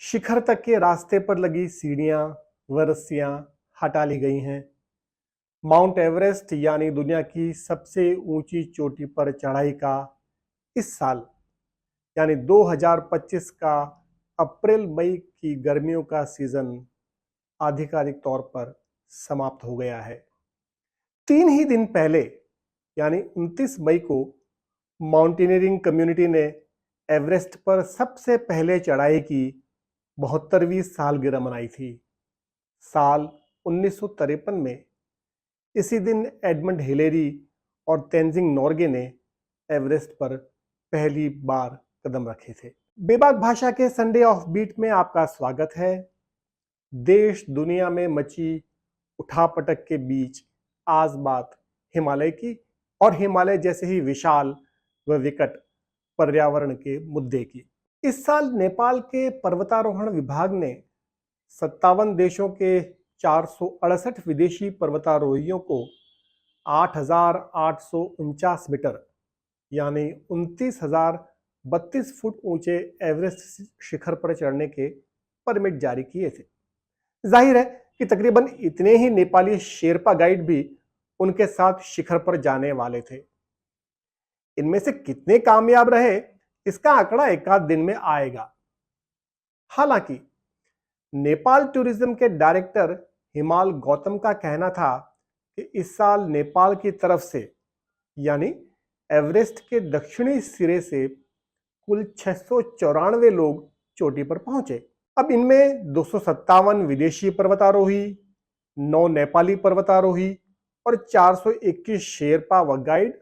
शिखर तक के रास्ते पर लगी सीढ़ियां व रस्सियां हटा ली गई हैं। माउंट एवरेस्ट यानी दुनिया की सबसे ऊंची चोटी पर चढ़ाई का इस साल यानी 2025 का अप्रैल मई की गर्मियों का सीजन आधिकारिक तौर पर समाप्त हो गया है। 3 ही दिन पहले यानी 29 मई को माउंटेनियरिंग कम्युनिटी ने एवरेस्ट पर सबसे पहले चढ़ाई की 72वीं सालगिरह मनाई थी। साल 1953 में इसी दिन एडमंड हिलेरी और तेंजिंग नोर्गे ने एवरेस्ट पर पहली बार कदम रखे थे। बेबाक भाषा के संडे ऑफ बीट में आपका स्वागत है। देश दुनिया में मची उठापटक के बीच आज बात हिमालय की और हिमालय जैसे ही विशाल व विकट पर्यावरण के मुद्दे की। इस साल नेपाल के पर्वतारोहण विभाग ने 57 देशों के 468 विदेशी पर्वतारोहियों को 8,849 मीटर यानी 29,032 फुट ऊंचे एवरेस्ट शिखर पर चढ़ने के परमिट जारी किए थे। जाहिर है कि तकरीबन इतने ही नेपाली शेरपा गाइड भी उनके साथ शिखर पर जाने वाले थे। इनमें से कितने कामयाब रहे इसका आंकड़ा एक आध दिन में आएगा। हालांकि नेपाल टूरिज्म के डायरेक्टर हिमाल गौतम का कहना था कि इस साल नेपाल की तरफ से यानी एवरेस्ट के दक्षिणी सिरे से कुल 694 लोग चोटी पर पहुंचे। अब इनमें 257 विदेशी पर्वतारोही, 9 नेपाली पर्वतारोही और 421 शेरपा व गाइड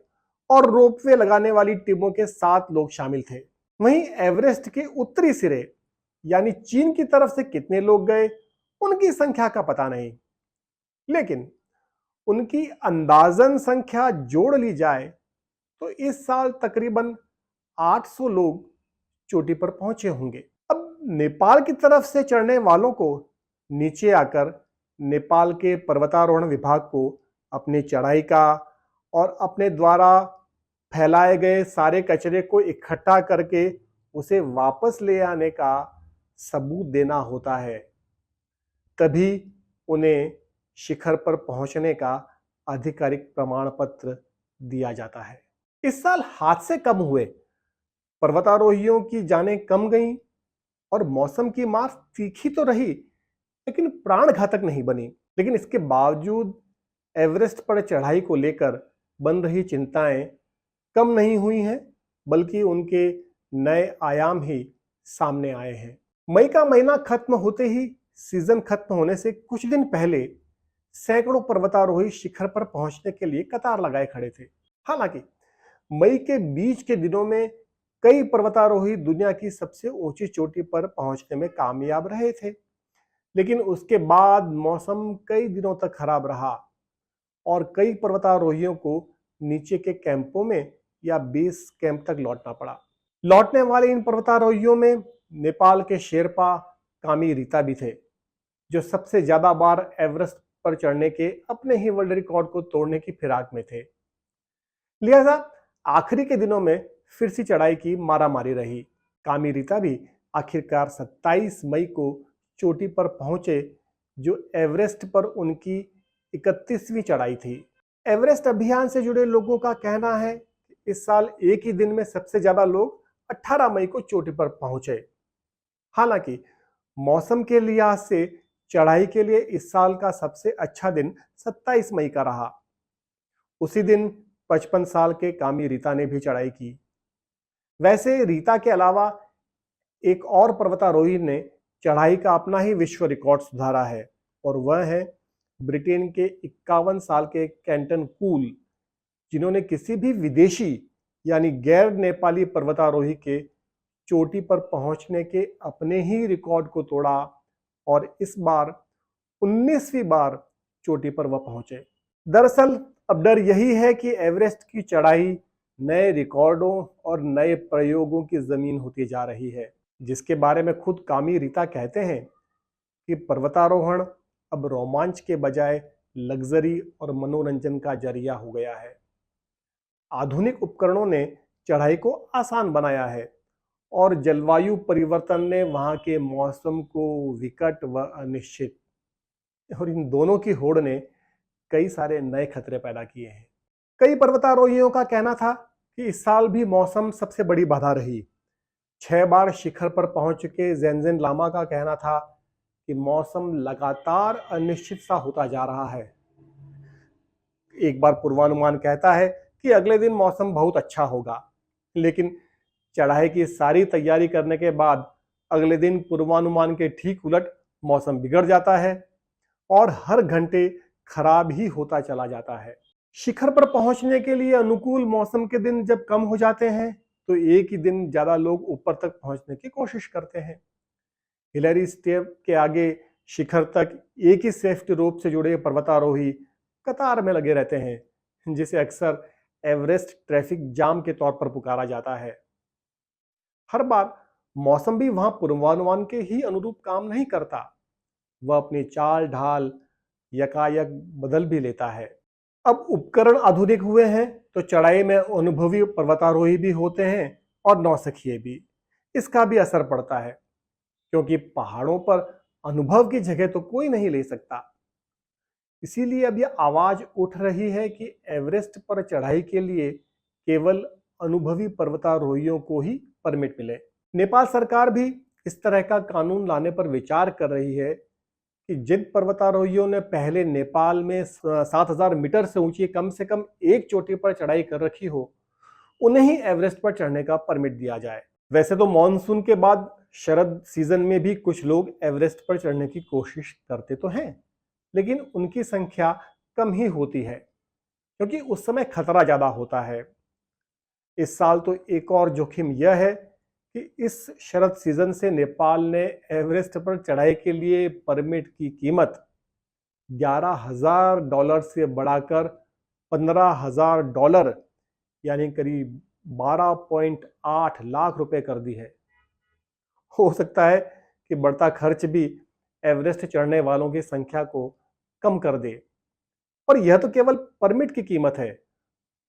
और रोपवे लगाने वाली टीमों के 7 लोग शामिल थे। वहीं एवरेस्ट के उत्तरी सिरे यानी चीन की तरफ से कितने लोग गए उनकी संख्या का पता नहीं, लेकिन उनकी अंदाजन संख्या जोड़ ली जाए तो इस साल तकरीबन 800 लोग चोटी पर पहुंचे होंगे। अब नेपाल की तरफ से चढ़ने वालों को नीचे आकर नेपाल के पर्वतारोहण विभाग को अपनी चढ़ाई का और अपने द्वारा फैलाए गए सारे कचरे को इकट्ठा करके उसे वापस ले आने का सबूत देना होता है, तभी उन्हें शिखर पर पहुंचने का आधिकारिक प्रमाण पत्र दिया जाता है। इस साल हादसे कम हुए, पर्वतारोहियों की जानें कम गईं और मौसम की मार तीखी तो रही लेकिन प्राण घातक नहीं बनी। लेकिन इसके बावजूद एवरेस्ट पर चढ़ाई को लेकर बन रही चिंताएं कम नहीं हुई हैं, बल्कि उनके नए आयाम ही सामने आए हैं। मई का महीना खत्म होते ही सीजन खत्म होने से कुछ दिन पहले सैकड़ों पर्वतारोही शिखर पर पहुंचने के लिए कतार लगाए खड़े थे। हालांकि मई के बीच के दिनों में कई पर्वतारोही दुनिया की सबसे ऊंची चोटी पर पहुंचने में कामयाब रहे थे, लेकिन उसके बाद मौसम कई दिनों तक खराब रहा और कई पर्वतारोहियों को नीचे के कैंपों में या बेस कैंप तक लौटना पड़ा। लौटने वाले इन पर्वतारोहियों में नेपाल के शेरपा कामी रीता भी थे, जो सबसे ज्यादा बार एवरेस्ट पर चढ़ने के अपने ही वर्ल्ड रिकॉर्ड को तोड़ने की फिराक में थे। लिहाजा आखिरी के दिनों में फिर से चढ़ाई की मारामारी रही। कामी रीता भी आखिरकार 27 मई को चोटी पर पहुंचे, जो एवरेस्ट पर उनकी 31वीं चढ़ाई थी। एवरेस्ट अभियान से जुड़े लोगों का कहना है कि इस साल एक ही दिन में सबसे ज्यादा लोग 18 मई को चोटी पर पहुंचे। हालांकि मौसम के लिहाज से चढ़ाई के लिए इस साल का सबसे अच्छा दिन 27 मई का रहा। उसी दिन 55 साल के कामी रीता ने भी चढ़ाई की। वैसे रीता के अलावा एक और पर्वतारोही ने चढ़ाई का अपना ही विश्व रिकॉर्ड सुधारा है और वह है ब्रिटेन के 51 साल के कैंटन कूल, जिन्होंने किसी भी विदेशी यानी गैर नेपाली पर्वतारोही के चोटी पर पहुंचने के अपने ही रिकॉर्ड को तोड़ा और इस बार 19वीं बार चोटी पर वह पहुंचे। दरअसल अब डर यही है कि एवरेस्ट की चढ़ाई नए रिकॉर्डों और नए प्रयोगों की जमीन होती जा रही है, जिसके बारे में खुद कामी रीता कहते हैं कि पर्वतारोहण अब रोमांच के बजाय लग्जरी और मनोरंजन का जरिया हो गया है। आधुनिक उपकरणों ने चढ़ाई को आसान बनाया है और जलवायु परिवर्तन ने वहां के मौसम को विकट व अनिश्चित, और इन दोनों की होड़ ने कई सारे नए खतरे पैदा किए हैं। कई पर्वतारोहियों का कहना था कि इस साल भी मौसम सबसे बड़ी बाधा रही। 6 बार शिखर पर पहुंच चुके जेनजेन लामा का कहना था कि मौसम लगातार अनिश्चित सा होता जा रहा है। एक बार पूर्वानुमान कहता है कि अगले दिन मौसम बहुत अच्छा होगा, लेकिन चढ़ाई की सारी तैयारी करने के बाद अगले दिन पूर्वानुमान के ठीक उलट मौसम बिगड़ जाता है और हर घंटे खराब ही होता चला जाता है। शिखर पर पहुंचने के लिए अनुकूल मौसम के दिन जब कम हो जाते हैं तो एक ही दिन ज्यादा लोग ऊपर तक पहुंचने की कोशिश करते हैं। हिलरी स्टेप के आगे शिखर तक एक ही सेफ्टी रोप से जुड़े पर्वतारोही कतार में लगे रहते हैं, जिसे अक्सर एवरेस्ट ट्रैफिक जाम के तौर पर पुकारा जाता है। हर बार मौसम भी वहां पूर्वानुमान के ही अनुरूप काम नहीं करता, वह अपनी चाल ढाल यकायक बदल भी लेता है। अब उपकरण आधुनिक हुए हैं तो चढ़ाई में अनुभवी पर्वतारोही भी होते हैं और नौसिखिए भी। इसका भी असर पड़ता है, क्योंकि पहाड़ों पर अनुभव की जगह तो कोई नहीं ले सकता। इसीलिए अब यह आवाज उठ रही है कि एवरेस्ट पर चढ़ाई के लिए केवल अनुभवी पर्वतारोहियों को ही परमिट मिले। नेपाल सरकार भी इस तरह का कानून लाने पर विचार कर रही है कि जिन पर्वतारोहियों ने पहले नेपाल में 7,000 मीटर से कम एक चोटी पर चढ़ाई कर रखी हो, उन्हें ही एवरेस्ट पर चढ़ने का परमिट दिया जाए। वैसे तो मॉनसून के बाद शरद सीजन में भी कुछ लोग एवरेस्ट पर चढ़ने की कोशिश करते तो हैं, लेकिन उनकी संख्या कम ही होती है, क्योंकि उस समय खतरा ज्यादा होता है। इस साल तो एक और जोखिम यह है कि इस शरद सीजन से नेपाल ने एवरेस्ट पर चढ़ाई के लिए परमिट की कीमत $11,000 से बढ़ाकर $15,000 यानी करीब 12.8 लाख रुपए कर दी है। हो सकता है कि बढ़ता खर्च भी एवरेस्ट चढ़ने वालों की संख्या को कम कर दे, और यह तो केवल परमिट की कीमत है।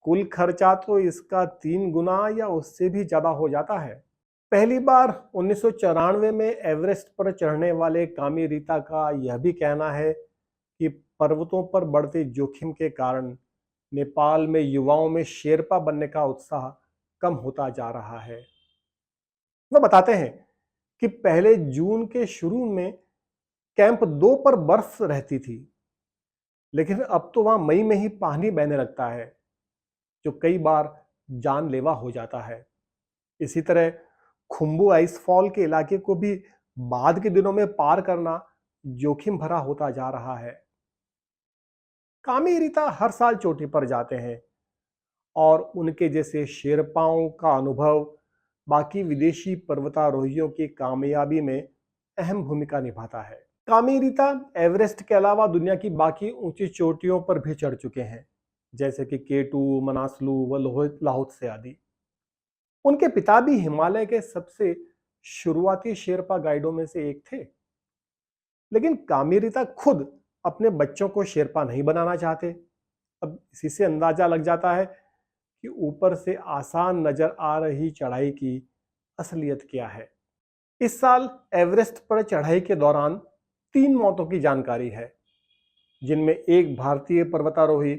कुल खर्चा तो इसका 3 गुना या उससे भी ज्यादा हो जाता है। पहली बार 1994 में एवरेस्ट पर चढ़ने वाले कामी रीता का यह भी कहना है कि पर्वतों पर बढ़ते जोखिम के कारण नेपाल में युवाओं में शेरपा बनने का उत्साह कम होता जा रहा है। वह बताते हैं कि पहले जून के शुरू में कैंप 2 पर बर्फ रहती थी, लेकिन अब तो वहां मई में ही पानी बहने लगता है, जो कई बार जानलेवा हो जाता है। इसी तरह खुम्बू आइसफॉल के इलाके को भी बाद के दिनों में पार करना जोखिम भरा होता जा रहा है। कामी रीता हर साल चोटी पर जाते हैं और उनके जैसे शेरपाओं का अनुभव बाकी विदेशी पर्वतारोहियों की कामयाबी में अहम भूमिका निभाता है। कामी रीता एवरेस्ट के अलावा दुनिया की बाकी ऊंची चोटियों पर भी चढ़ चुके हैं, जैसे कि केटू, मनासलू व लाहौत्से आदि। उनके पिता भी हिमालय के सबसे शुरुआती शेरपा गाइडों में से एक थे, लेकिन कामिरीता खुद अपने बच्चों को शेरपा नहीं बनाना चाहते। अब इसी से अंदाजा लग जाता है कि ऊपर से आसान नजर आ रही चढ़ाई की असलियत क्या है। इस साल एवरेस्ट पर चढ़ाई के दौरान 3 मौतों की जानकारी है, जिनमें एक भारतीय पर्वतारोही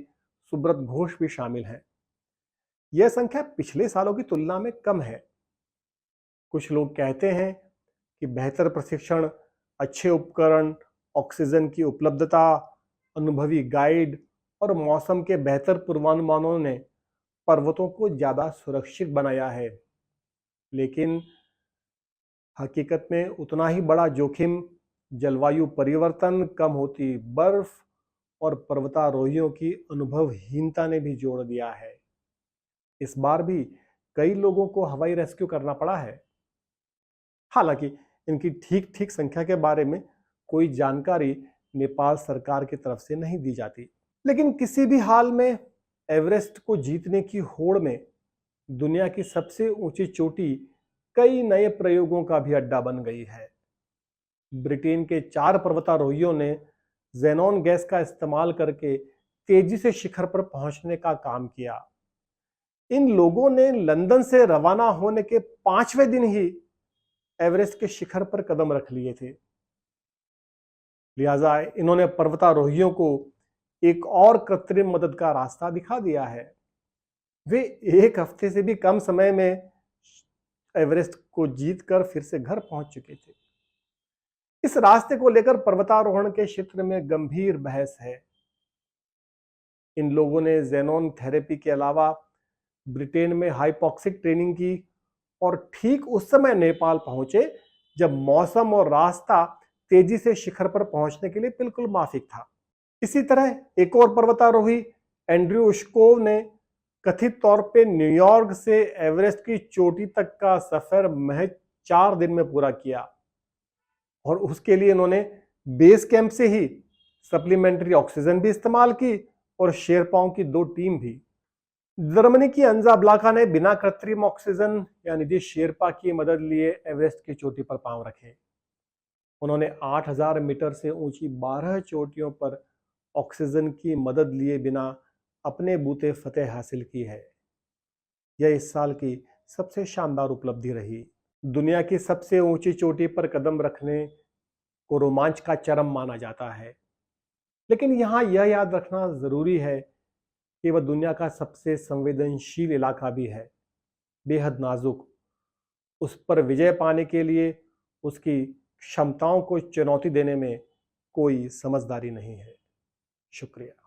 सुब्रत घोष भी शामिल है। यह संख्या पिछले सालों की तुलना में कम है। कुछ लोग कहते हैं कि बेहतर प्रशिक्षण, अच्छे उपकरण, ऑक्सीजन की उपलब्धता, अनुभवी गाइड और मौसम के बेहतर पूर्वानुमानों ने पर्वतों को ज्यादा सुरक्षित बनाया है, लेकिन हकीकत में उतना ही बड़ा जोखिम जलवायु परिवर्तन, कम होती बर्फ और पर्वतारोहियों की अनुभवहीनता ने भी जोड़ दिया है। इस बार भी कई लोगों को हवाई रेस्क्यू करना पड़ा है। हालांकि इनकी ठीक ठीक संख्या के बारे में कोई जानकारी नेपाल सरकार की तरफ से नहीं दी जाती। लेकिन किसी भी हाल में एवरेस्ट को जीतने की होड़ में दुनिया की सबसे ऊंची चोटी कई नए प्रयोगों का भी अड्डा बन गई है। ब्रिटेन के 4 पर्वतारोहियों ने जेनॉन गैस का इस्तेमाल करके तेजी से शिखर पर पहुंचने का काम किया। इन लोगों ने लंदन से रवाना होने के 5वें दिन ही एवरेस्ट के शिखर पर कदम रख लिए थे। लिहाजा इन्होंने पर्वतारोहियों को एक और कृत्रिम मदद का रास्ता दिखा दिया है। वे 1 हफ्ते से भी कम समय में एवरेस्ट को जीतकर फिर से घर पहुंच चुके थे। इस रास्ते को लेकर पर्वतारोहण के क्षेत्र में गंभीर बहस है। इन लोगों ने जेनोन थेरेपी के अलावा ब्रिटेन में हाइपॉक्सिक ट्रेनिंग की और ठीक उस समय नेपाल पहुंचे जब मौसम और रास्ता तेजी से शिखर पर पहुंचने के लिए बिल्कुल माफिक था। इसी तरह एक और पर्वतारोही एंड्रयू उश्कोव ने कथित तौर पे न्यूयॉर्क से एवरेस्ट की चोटी तक का सफर महज 4 दिन में पूरा किया और उसके लिए इन्होंने बेस कैंप से ही सप्लीमेंट्री ऑक्सीजन भी इस्तेमाल की और शेरपाओं की 2 टीम भी। जर्मनी की अंजा ब्लाका ने बिना कृत्रिम ऑक्सीजन यानी जी शेरपा की मदद लिए एवरेस्ट की चोटी पर पांव रखे। उन्होंने 8000 मीटर से ऊंची 12 चोटियों पर ऑक्सीजन की मदद लिए बिना अपने बूते फतेह हासिल की है। यह इस साल की सबसे शानदार उपलब्धि रही। दुनिया की सबसे ऊंची चोटी पर कदम रखने को रोमांच का चरम माना जाता है, लेकिन यहाँ यह याद रखना जरूरी है कि वह दुनिया का सबसे संवेदनशील इलाका भी है, बेहद नाजुक। उस पर विजय पाने के लिए उसकी क्षमताओं को चुनौती देने में कोई समझदारी नहीं है। शुक्रिया।